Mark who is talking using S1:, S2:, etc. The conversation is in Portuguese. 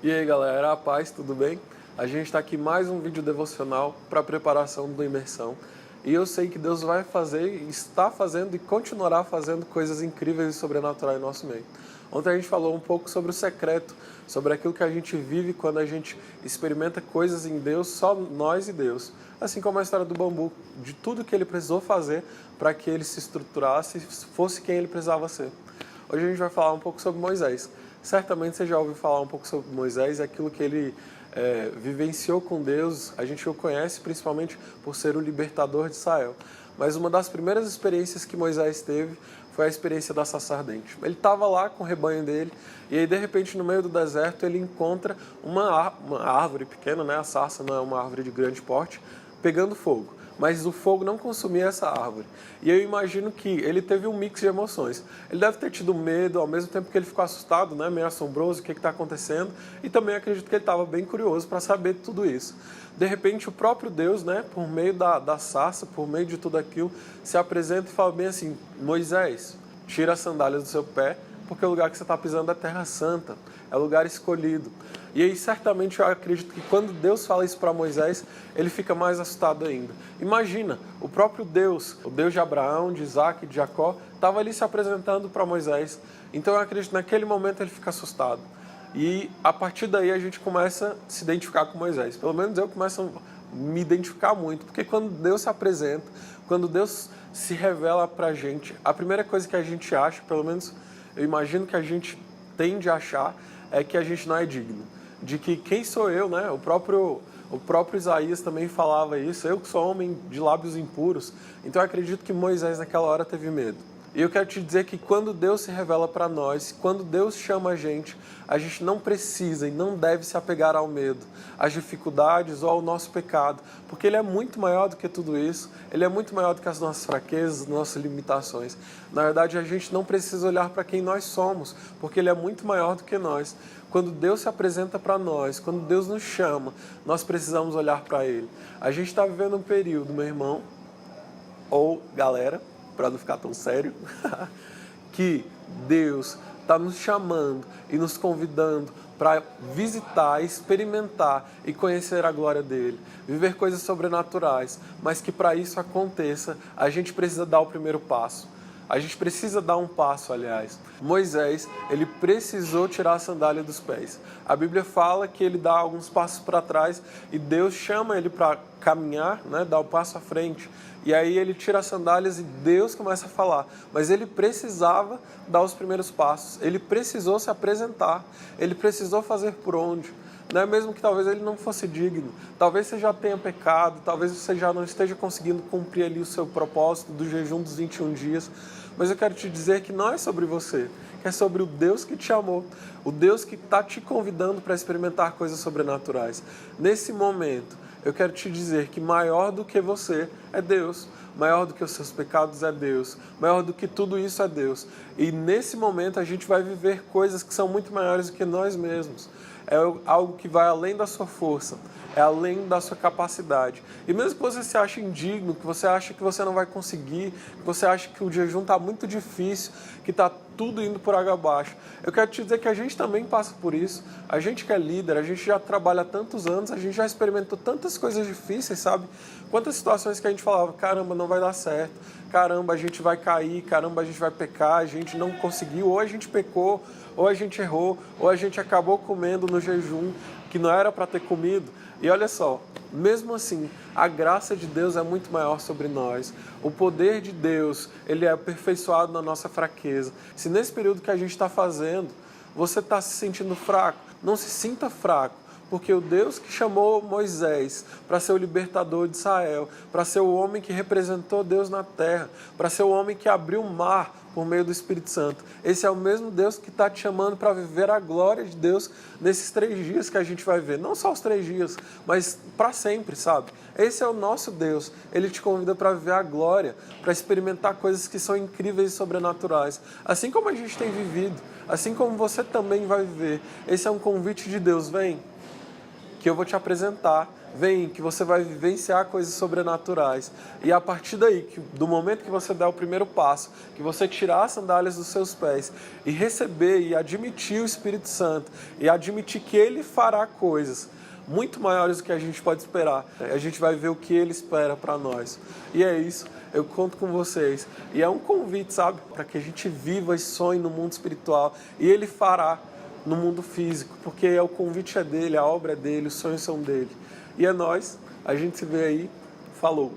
S1: E aí galera, a paz, tudo bem? A gente está aqui mais um vídeo devocional para a preparação do Imersão. E eu sei que Deus vai fazer, está fazendo e continuará fazendo coisas incríveis e sobrenaturais no nosso meio. Ontem a gente falou um pouco sobre o secreto, sobre aquilo que a gente vive quando a gente experimenta coisas em Deus, só nós e Deus. Assim como a história do bambu, de tudo que ele precisou fazer para que ele se estruturasse e fosse quem ele precisava ser. Hoje a gente vai falar um pouco sobre Moisés. Certamente você já ouviu falar um pouco sobre Moisés, aquilo que ele vivenciou com Deus. A gente o conhece principalmente por ser o libertador de Israel. Mas uma das primeiras experiências que Moisés teve foi a experiência da sarça ardente. Ele estava lá com o rebanho dele e aí de repente no meio do deserto ele encontra uma árvore pequena, né? A sarça não é uma árvore de grande porte, pegando fogo. Mas o fogo não consumia essa árvore. E eu imagino que ele teve um mix de emoções. Ele deve ter tido medo, ao mesmo tempo que ele ficou assustado, né, meio assombroso, o que está acontecendo. E também acredito que ele estava bem curioso para saber tudo isso. De repente, o próprio Deus, né, por meio da sarça, por meio de tudo aquilo, se apresenta e fala bem assim: Moisés, tira as sandálias do seu pé, porque o lugar que você está pisando é terra santa, é lugar escolhido. E aí, certamente, eu acredito que quando Deus fala isso para Moisés, ele fica mais assustado ainda. Imagina, o próprio Deus, o Deus de Abraão, de Isaac, de Jacó, estava ali se apresentando para Moisés. Então eu acredito que naquele momento ele fica assustado. E a partir daí a gente começa a se identificar com Moisés. Pelo menos eu começo a me identificar muito, porque quando Deus se apresenta, quando Deus se revela para a gente, a primeira coisa que a gente acha, pelo menos eu imagino que a gente tende a achar, é que a gente não é digno. De que quem sou eu, né? O próprio Isaías também falava isso, eu que sou homem de lábios impuros. Então eu acredito que Moisés naquela hora teve medo. E eu quero te dizer que quando Deus se revela para nós, quando Deus chama a gente não precisa e não deve se apegar ao medo, às dificuldades ou ao nosso pecado, porque Ele é muito maior do que tudo isso, Ele é muito maior do que as nossas fraquezas, nossas limitações. Na verdade, a gente não precisa olhar para quem nós somos, porque Ele é muito maior do que nós. Quando Deus se apresenta para nós, quando Deus nos chama, nós precisamos olhar para Ele. A gente está vivendo um período, meu irmão, ou galera, para não ficar tão sério, que Deus está nos chamando e nos convidando para visitar, experimentar e conhecer a glória dele, viver coisas sobrenaturais, mas que para isso aconteça, a gente precisa dar o primeiro passo. A gente precisa dar um passo, aliás. Moisés, ele precisou tirar a sandália dos pés. A Bíblia fala que ele dá alguns passos para trás e Deus chama ele para caminhar, né, dar o passo à frente. E aí ele tira as sandálias e Deus começa a falar. Mas ele precisava dar os primeiros passos. Ele precisou se apresentar. Ele precisou fazer por onde. Né? Mesmo que talvez ele não fosse digno, talvez você já tenha pecado, talvez você já não esteja conseguindo cumprir ali o seu propósito do jejum dos 21 dias, mas eu quero te dizer que não é sobre você, que é sobre o Deus que te amou, o Deus que está te convidando para experimentar coisas sobrenaturais. Nesse momento, eu quero te dizer que maior do que você é Deus, maior do que os seus pecados é Deus, maior do que tudo isso é Deus. E nesse momento a gente vai viver coisas que são muito maiores do que nós mesmos. É algo que vai além da sua força, é além da sua capacidade. E mesmo que você se ache indigno, que você acha que você não vai conseguir, que você acha que o jejum está muito difícil, que está tudo indo por água abaixo, eu quero te dizer que a gente também passa por isso. A gente que é líder, a gente já trabalha há tantos anos, a gente já experimentou tantas coisas difíceis, sabe? Quantas situações que a gente falava: caramba, não vai dar certo, caramba, a gente vai cair, caramba, a gente vai pecar, a gente não conseguiu, ou a gente pecou, ou a gente errou, ou a gente acabou comendo no jejum que não era para ter comido. E olha só, mesmo assim, a graça de Deus é muito maior sobre nós. O poder de Deus, ele é aperfeiçoado na nossa fraqueza. Se nesse período que a gente está fazendo, você está se sentindo fraco, não se sinta fraco. Porque o Deus que chamou Moisés para ser o libertador de Israel, para ser o homem que representou Deus na terra, para ser o homem que abriu o mar por meio do Espírito Santo, esse é o mesmo Deus que está te chamando para viver a glória de Deus nesses 3 dias que a gente vai ver. Não só os 3 dias, mas para sempre, sabe? Esse é o nosso Deus. Ele te convida para viver a glória, para experimentar coisas que são incríveis e sobrenaturais. Assim como a gente tem vivido, assim como você também vai viver. Esse é um convite de Deus. Vem. que eu vou te apresentar. Vem, que você vai vivenciar coisas sobrenaturais. E a partir daí, do momento que você der o primeiro passo, que você tirar as sandálias dos seus pés e receber e admitir o Espírito Santo, e admitir que Ele fará coisas muito maiores do que a gente pode esperar. A gente vai ver o que Ele espera para nós. E é isso, eu conto com vocês. E é um convite, sabe? Para que a gente viva e sonhe no mundo espiritual. E Ele fará no mundo físico, porque o convite é dele, a obra é dele, os sonhos são dele. E é nós, a gente se vê aí, falou!